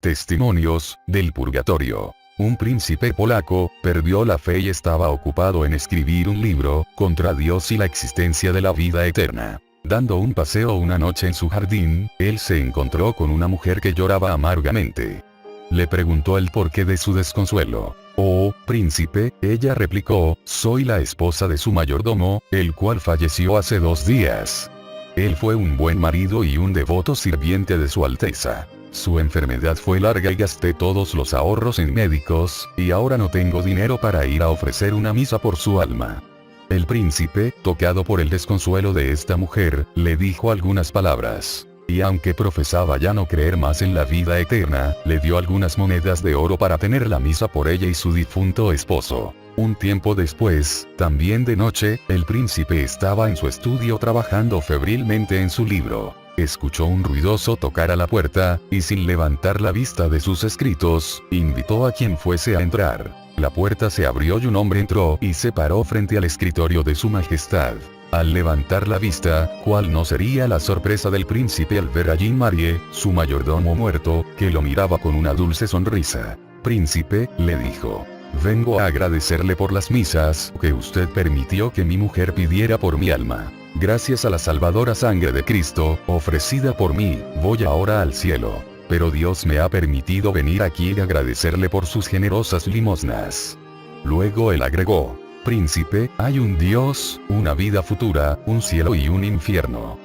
Testimonios del purgatorio. Un príncipe polaco perdió la fe y estaba ocupado en escribir un libro contra Dios y la existencia de la vida eterna. Dando un paseo una noche en su jardín, él se encontró con una mujer que lloraba amargamente. Le preguntó el porqué de su desconsuelo. «Oh, príncipe», ella replicó, «soy la esposa de su mayordomo, el cual falleció hace 2 días. Él fue un buen marido y un devoto sirviente de su Alteza. Su enfermedad fue larga y gasté todos los ahorros en médicos, y ahora no tengo dinero para ir a ofrecer una misa por su alma». El príncipe, tocado por el desconsuelo de esta mujer, le dijo algunas palabras. Y aunque profesaba ya no creer más en la vida eterna, le dio algunas monedas de oro para tener la misa por ella y su difunto esposo. Un tiempo después, también de noche, el príncipe estaba en su estudio trabajando febrilmente en su libro. Escuchó un ruidoso tocar a la puerta, y sin levantar la vista de sus escritos, invitó a quien fuese a entrar. La puerta se abrió y un hombre entró y se paró frente al escritorio de su majestad. Al levantar la vista, ¿cuál no sería la sorpresa del príncipe al ver a Jean-Marie, su mayordomo muerto, que lo miraba con una dulce sonrisa? «Príncipe», le dijo, «vengo a agradecerle por las misas que usted permitió que mi mujer pidiera por mi alma. Gracias a la salvadora sangre de Cristo, ofrecida por mí, voy ahora al cielo. Pero Dios me ha permitido venir aquí y agradecerle por sus generosas limosnas». Luego él agregó, «Príncipe, hay un Dios, una vida futura, un cielo y un infierno».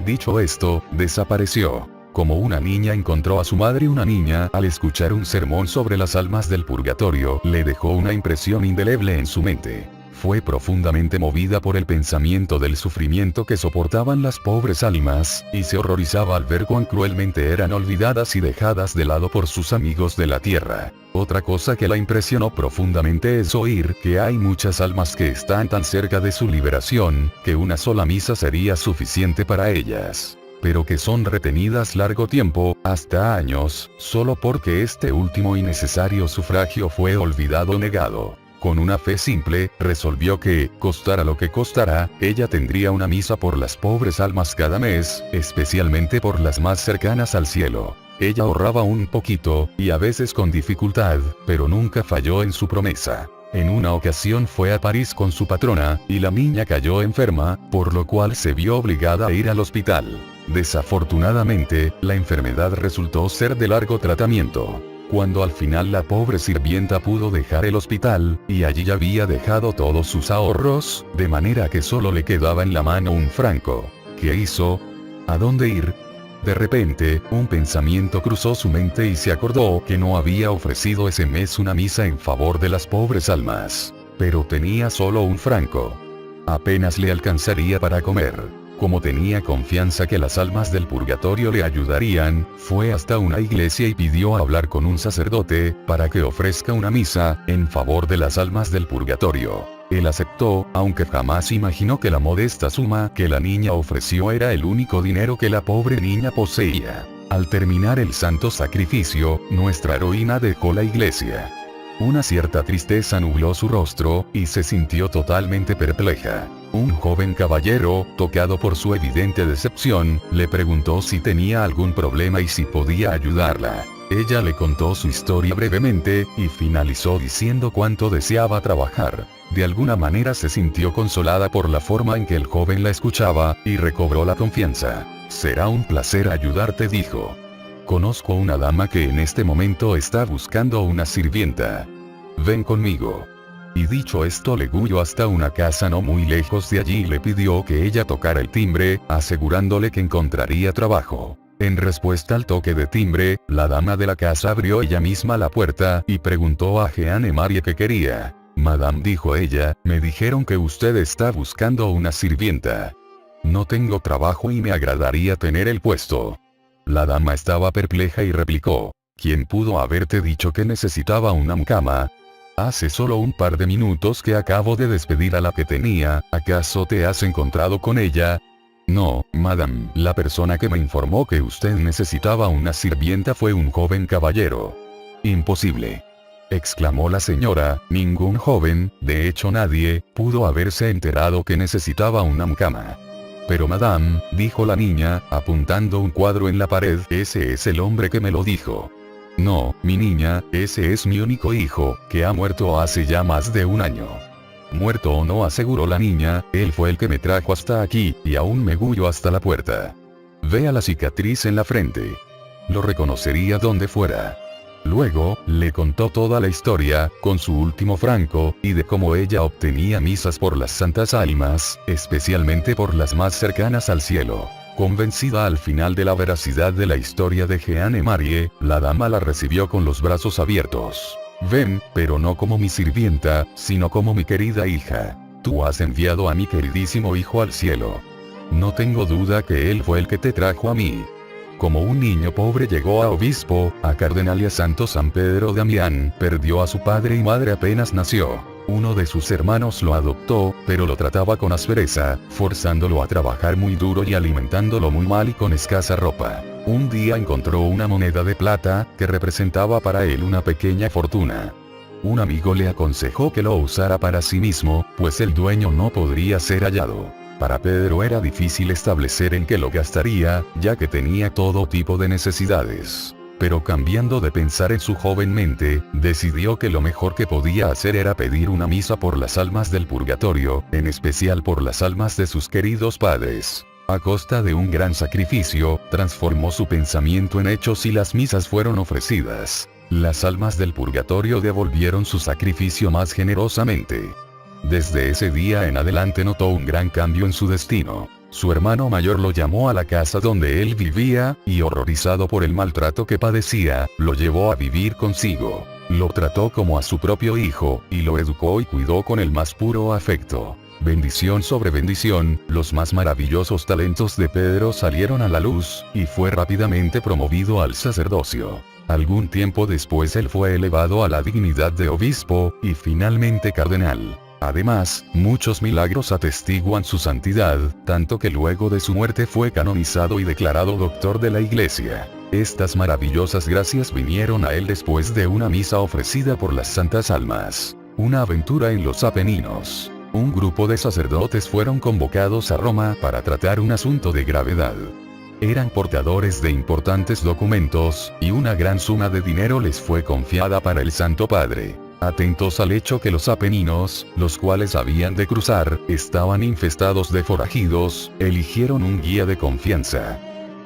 Dicho esto, desapareció. Como una niña encontró a su madre, una niña, al escuchar un sermón sobre las almas del purgatorio, le dejó una impresión indeleble en su mente. Fue profundamente movida por el pensamiento del sufrimiento que soportaban las pobres almas, y se horrorizaba al ver cuán cruelmente eran olvidadas y dejadas de lado por sus amigos de la tierra. Otra cosa que la impresionó profundamente es oír que hay muchas almas que están tan cerca de su liberación, que una sola misa sería suficiente para ellas, pero que son retenidas largo tiempo, hasta años, solo porque este último y necesario sufragio fue olvidado o negado. Con una fe simple, resolvió que, costara lo que costara, ella tendría una misa por las pobres almas cada mes, especialmente por las más cercanas al cielo. Ella ahorraba un poquito, y a veces con dificultad, pero nunca falló en su promesa. En una ocasión fue a París con su patrona, y la niña cayó enferma, por lo cual se vio obligada a ir al hospital. Desafortunadamente, la enfermedad resultó ser de largo tratamiento. Cuando al final la pobre sirvienta pudo dejar el hospital, y allí ya había dejado todos sus ahorros, de manera que solo le quedaba en la mano un franco. ¿Qué hizo? ¿A dónde ir? De repente, un pensamiento cruzó su mente y se acordó que no había ofrecido ese mes una misa en favor de las pobres almas. Pero tenía solo un franco. Apenas le alcanzaría para comer. Como tenía confianza que las almas del purgatorio le ayudarían, fue hasta una iglesia y pidió hablar con un sacerdote, para que ofrezca una misa, en favor de las almas del purgatorio. Él aceptó, aunque jamás imaginó que la modesta suma que la niña ofreció era el único dinero que la pobre niña poseía. Al terminar el santo sacrificio, nuestra heroína dejó la iglesia. Una cierta tristeza nubló su rostro, y se sintió totalmente perpleja. Un joven caballero, tocado por su evidente decepción, le preguntó si tenía algún problema y si podía ayudarla. Ella le contó su historia brevemente, y finalizó diciendo cuánto deseaba trabajar. De alguna manera se sintió consolada por la forma en que el joven la escuchaba, y recobró la confianza. «Será un placer ayudarte», dijo. «Conozco una dama que en este momento está buscando una sirvienta. Ven conmigo». Y dicho esto le guió hasta una casa no muy lejos de allí y le pidió que ella tocara el timbre, asegurándole que encontraría trabajo. En respuesta al toque de timbre, la dama de la casa abrió ella misma la puerta, y preguntó a Jeanne-Marie qué quería. «Madame», dijo ella, «me dijeron que usted está buscando una sirvienta. No tengo trabajo y me agradaría tener el puesto». La dama estaba perpleja y replicó, «¿Quién pudo haberte dicho que necesitaba una mucama? Hace solo un par de minutos que acabo de despedir a la que tenía, ¿acaso te has encontrado con ella?» «No, madame, la persona que me informó que usted necesitaba una sirvienta fue un joven caballero». «Imposible», exclamó la señora, «ningún joven, de hecho nadie, pudo haberse enterado que necesitaba una mucama». «Pero madame», dijo la niña, apuntando un cuadro en la pared, «ese es el hombre que me lo dijo». No, mi niña, ese es mi único hijo, que ha muerto hace ya más de un año. Muerto o no, aseguró la niña, él fue el que me trajo hasta aquí, y aún me gullo hasta la puerta. Vea la cicatriz en la frente. Lo reconocería donde fuera. Luego, le contó toda la historia, con su último franco, y de cómo ella obtenía misas por las santas almas, especialmente por las más cercanas al cielo. Convencida al final de la veracidad de la historia de Jeanne Marie, la dama la recibió con los brazos abiertos. Ven, pero no como mi sirvienta, sino como mi querida hija. Tú has enviado a mi queridísimo hijo al cielo. No tengo duda que él fue el que te trajo a mí. Como un niño pobre llegó a obispo, a cardenal y a santo San Pedro Damián, perdió a su padre y madre apenas nació. Uno de sus hermanos lo adoptó, pero lo trataba con aspereza, forzándolo a trabajar muy duro y alimentándolo muy mal y con escasa ropa. Un día encontró una moneda de plata, que representaba para él una pequeña fortuna. Un amigo le aconsejó que lo usara para sí mismo, pues el dueño no podría ser hallado. Para Pedro era difícil establecer en qué lo gastaría, ya que tenía todo tipo de necesidades. Pero cambiando de pensar en su joven mente, decidió que lo mejor que podía hacer era pedir una misa por las almas del purgatorio, en especial por las almas de sus queridos padres. A costa de un gran sacrificio, transformó su pensamiento en hechos y las misas fueron ofrecidas. Las almas del purgatorio devolvieron su sacrificio más generosamente. Desde ese día en adelante notó un gran cambio en su destino. Su hermano mayor lo llamó a la casa donde él vivía, y horrorizado por el maltrato que padecía, lo llevó a vivir consigo. Lo trató como a su propio hijo, y lo educó y cuidó con el más puro afecto. Bendición sobre bendición, los más maravillosos talentos de Pedro salieron a la luz, y fue rápidamente promovido al sacerdocio. Algún tiempo después él fue elevado a la dignidad de obispo, y finalmente cardenal. Además, muchos milagros atestiguan su santidad, tanto que luego de su muerte fue canonizado y declarado doctor de la Iglesia. Estas maravillosas gracias vinieron a él después de una misa ofrecida por las santas almas. Una aventura en los Apeninos. Un grupo de sacerdotes fueron convocados a Roma para tratar un asunto de gravedad. Eran portadores de importantes documentos, y una gran suma de dinero les fue confiada para el Santo Padre. Atentos al hecho que los Apeninos, los cuales habían de cruzar, estaban infestados de forajidos, eligieron un guía de confianza.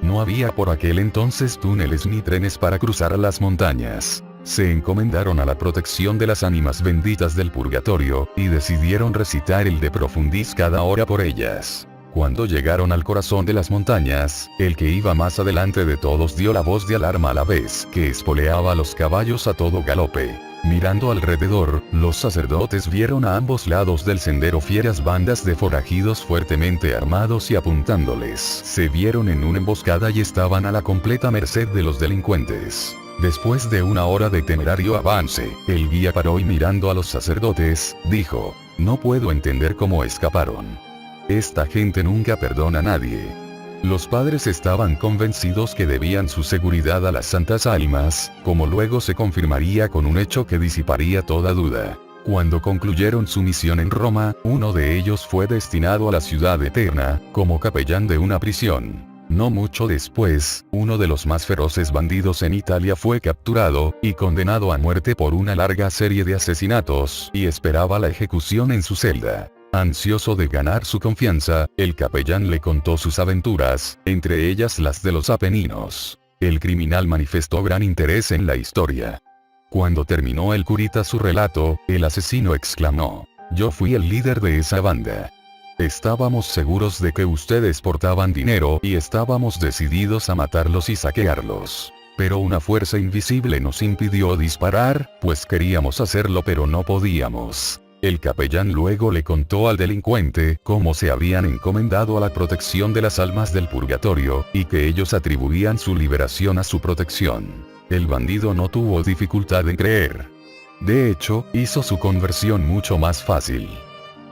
No había por aquel entonces túneles ni trenes para cruzar las montañas. Se encomendaron a la protección de las ánimas benditas del purgatorio, y decidieron recitar el De Profundis cada hora por ellas. Cuando llegaron al corazón de las montañas, el que iba más adelante de todos dio la voz de alarma a la vez que espoleaba a los caballos a todo galope. Mirando alrededor, los sacerdotes vieron a ambos lados del sendero fieras bandas de forajidos fuertemente armados y apuntándoles. Se vieron en una emboscada y estaban a la completa merced de los delincuentes. Después de una hora de temerario avance, el guía paró y mirando a los sacerdotes, dijo: "No puedo entender cómo escaparon. Esta gente nunca perdona a nadie". Los padres estaban convencidos que debían su seguridad a las santas almas, como luego se confirmaría con un hecho que disiparía toda duda. Cuando concluyeron su misión en Roma, uno de ellos fue destinado a la ciudad eterna, como capellán de una prisión. No mucho después, uno de los más feroces bandidos en Italia fue capturado, y condenado a muerte por una larga serie de asesinatos, y esperaba la ejecución en su celda. Ansioso de ganar su confianza, el capellán le contó sus aventuras, entre ellas las de los Apeninos. El criminal manifestó gran interés en la historia. Cuando terminó el curita su relato, el asesino exclamó: "Yo fui el líder de esa banda. Estábamos seguros de que ustedes portaban dinero y estábamos decididos a matarlos y saquearlos. Pero una fuerza invisible nos impidió disparar, pues queríamos hacerlo pero no podíamos". El capellán luego le contó al delincuente cómo se habían encomendado a la protección de las almas del purgatorio, y que ellos atribuían su liberación a su protección. El bandido no tuvo dificultad en creer. De hecho, hizo su conversión mucho más fácil.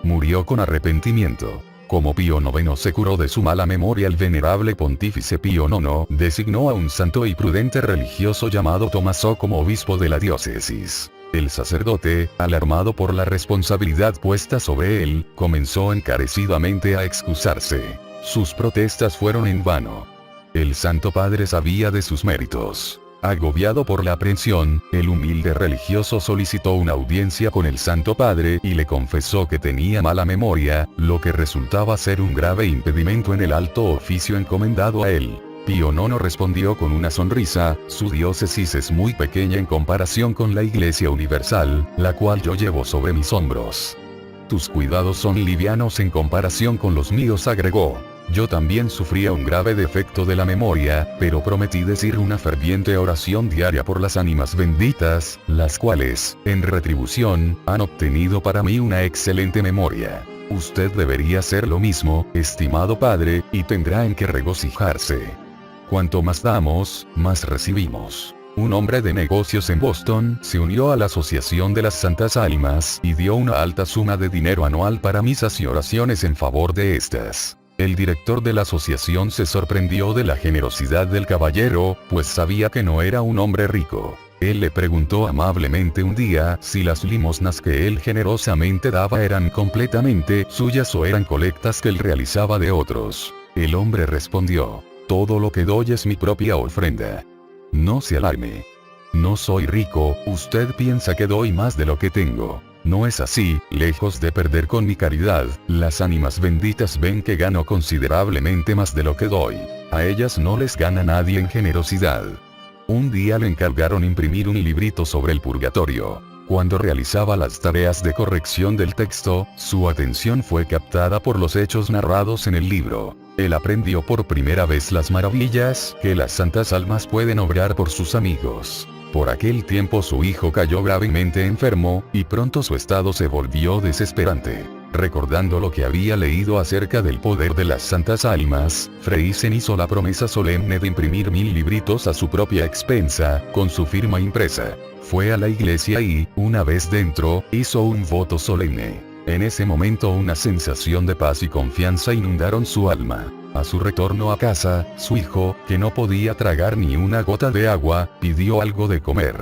Murió con arrepentimiento. Como Pío IX se curó de su mala memoria, el venerable pontífice Pío IX designó a un santo y prudente religioso llamado Tomaso como obispo de la diócesis. El sacerdote, alarmado por la responsabilidad puesta sobre él, comenzó encarecidamente a excusarse. Sus protestas fueron en vano. El Santo Padre sabía de sus méritos. Agobiado por la aprensión, el humilde religioso solicitó una audiencia con el Santo Padre y le confesó que tenía mala memoria, lo que resultaba ser un grave impedimento en el alto oficio encomendado a él. Pío IX respondió con una sonrisa: su diócesis es muy pequeña en comparación con la Iglesia Universal, la cual yo llevo sobre mis hombros. Tus cuidados son livianos en comparación con los míos, agregó. Yo también sufría un grave defecto de la memoria, pero prometí decir una ferviente oración diaria por las ánimas benditas, las cuales, en retribución, han obtenido para mí una excelente memoria. Usted debería hacer lo mismo, estimado padre, y tendrá en qué regocijarse. Cuanto más damos, más recibimos. Un hombre de negocios en Boston se unió a la Asociación de las Santas Almas y dio una alta suma de dinero anual para misas y oraciones en favor de estas. El director de la asociación se sorprendió de la generosidad del caballero, pues sabía que no era un hombre rico. Él le preguntó amablemente un día si las limosnas que él generosamente daba eran completamente suyas o eran colectas que él realizaba de otros. El hombre respondió: todo lo que doy es mi propia ofrenda. No se alarme. No soy rico, usted piensa que doy más de lo que tengo. No es así, lejos de perder con mi caridad, las ánimas benditas ven que gano considerablemente más de lo que doy. A ellas no les gana nadie en generosidad. Un día le encargaron imprimir un librito sobre el purgatorio. Cuando realizaba las tareas de corrección del texto, su atención fue captada por los hechos narrados en el libro. Él aprendió por primera vez las maravillas que las santas almas pueden obrar por sus amigos. Por aquel tiempo su hijo cayó gravemente enfermo, y pronto su estado se volvió desesperante. Recordando lo que había leído acerca del poder de las santas almas, Freysen hizo la promesa solemne de imprimir 1000 libritos a su propia expensa, con su firma impresa. Fue a la iglesia y, una vez dentro, hizo un voto solemne. En ese momento una sensación de paz y confianza inundaron su alma. A su retorno a casa, su hijo, que no podía tragar ni una gota de agua, pidió algo de comer.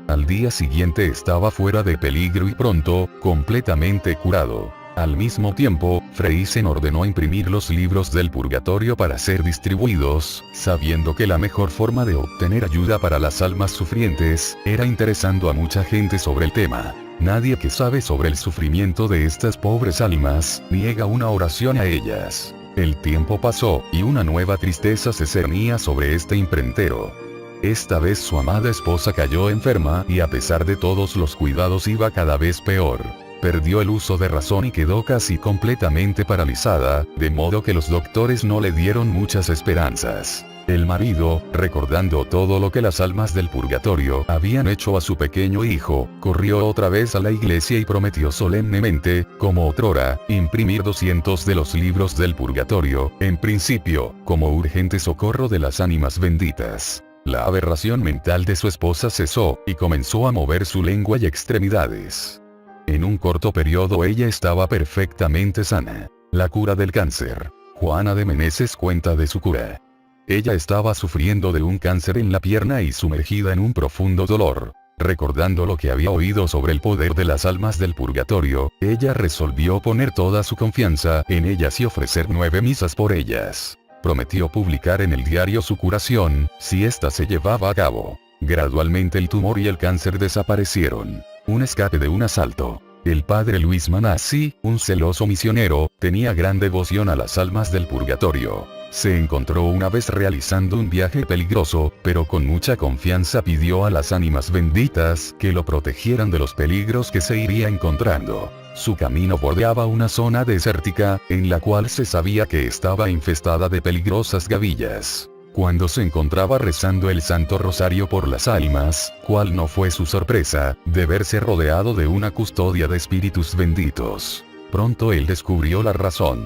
Al día siguiente estaba fuera de peligro y pronto, completamente curado. Al mismo tiempo, Freysen ordenó imprimir los libros del purgatorio para ser distribuidos, sabiendo que la mejor forma de obtener ayuda para las almas sufrientes, era interesando a mucha gente sobre el tema. Nadie que sabe sobre el sufrimiento de estas pobres almas, niega una oración a ellas. El tiempo pasó, y una nueva tristeza se cernía sobre este imprentero. Esta vez su amada esposa cayó enferma y a pesar de todos los cuidados iba cada vez peor. Perdió el uso de razón y quedó casi completamente paralizada, de modo que los doctores no le dieron muchas esperanzas. El marido, recordando todo lo que las almas del purgatorio habían hecho a su pequeño hijo, corrió otra vez a la iglesia y prometió solemnemente, como otrora, imprimir 200 de los libros del purgatorio, en principio, como urgente socorro de las ánimas benditas. La aberración mental de su esposa cesó, y comenzó a mover su lengua y extremidades. En un corto periodo ella estaba perfectamente sana. La cura del cáncer. Juana de Meneses cuenta de su cura. Ella estaba sufriendo de un cáncer en la pierna y sumergida en un profundo dolor. Recordando lo que había oído sobre el poder de las almas del purgatorio, ella resolvió poner toda su confianza en ellas y ofrecer 9 misas por ellas. Prometió publicar en el diario su curación, si ésta se llevaba a cabo. Gradualmente el tumor y el cáncer desaparecieron. Un escape de un asalto. El padre Luis Manassi, un celoso misionero, tenía gran devoción a las almas del purgatorio. Se encontró una vez realizando un viaje peligroso, pero con mucha confianza pidió a las ánimas benditas que lo protegieran de los peligros que se iría encontrando. Su camino bordeaba una zona desértica, en la cual se sabía que estaba infestada de peligrosas gavillas. Cuando se encontraba rezando el Santo Rosario por las almas, cuál no fue su sorpresa, de verse rodeado de una custodia de espíritus benditos. Pronto él descubrió la razón.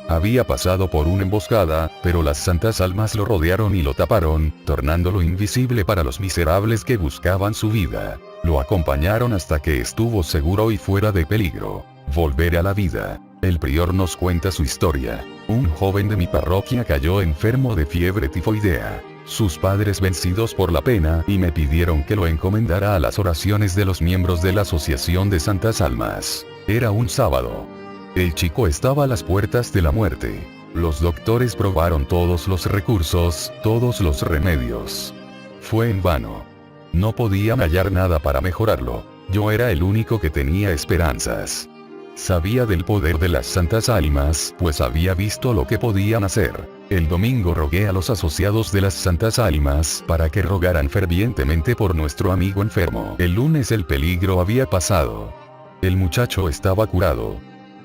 Había pasado por una emboscada, pero las santas almas lo rodearon y lo taparon, tornándolo invisible para los miserables que buscaban su vida. Lo acompañaron hasta que estuvo seguro y fuera de peligro. Volver a la vida. El prior nos cuenta su historia. Un joven de mi parroquia cayó enfermo de fiebre tifoidea. Sus padres, vencidos por la pena, y me pidieron que lo encomendara a las oraciones de los miembros de la Asociación de Santas Almas. Era un sábado. El chico estaba a las puertas de la muerte. Los doctores probaron todos los recursos, todos los remedios. Fue en vano. No podían hallar nada para mejorarlo. Yo era el único que tenía esperanzas. Sabía del poder de las santas almas, pues había visto lo que podían hacer. El domingo rogué a los asociados de las santas almas para que rogaran fervientemente por nuestro amigo enfermo. El lunes el peligro había pasado. El muchacho estaba curado.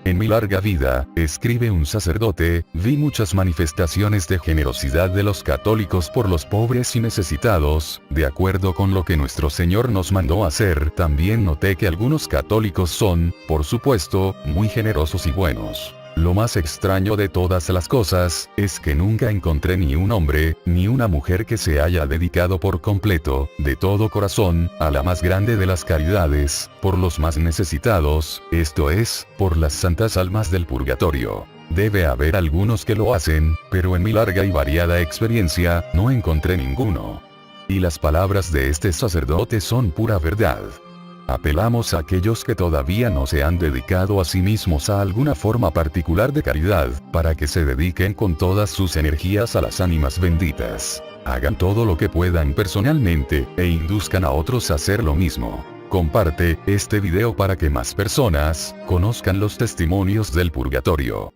En mi larga vida, escribe un sacerdote, vi muchas manifestaciones de generosidad de los católicos por los pobres y necesitados. De acuerdo con lo que nuestro Señor nos mandó hacer, también noté que algunos católicos son, por supuesto, muy generosos y buenos. Lo más extraño de todas las cosas, es que nunca encontré ni un hombre, ni una mujer que se haya dedicado por completo, de todo corazón, a la más grande de las caridades, por los más necesitados, esto es, por las santas almas del purgatorio. Debe haber algunos que lo hacen, pero en mi larga y variada experiencia, no encontré ninguno. Y las palabras de este sacerdote son pura verdad. Apelamos a aquellos que todavía no se han dedicado a sí mismos a alguna forma particular de caridad, para que se dediquen con todas sus energías a las ánimas benditas. Hagan todo lo que puedan personalmente, e induzcan a otros a hacer lo mismo. Comparte este video para que más personas conozcan los testimonios del purgatorio.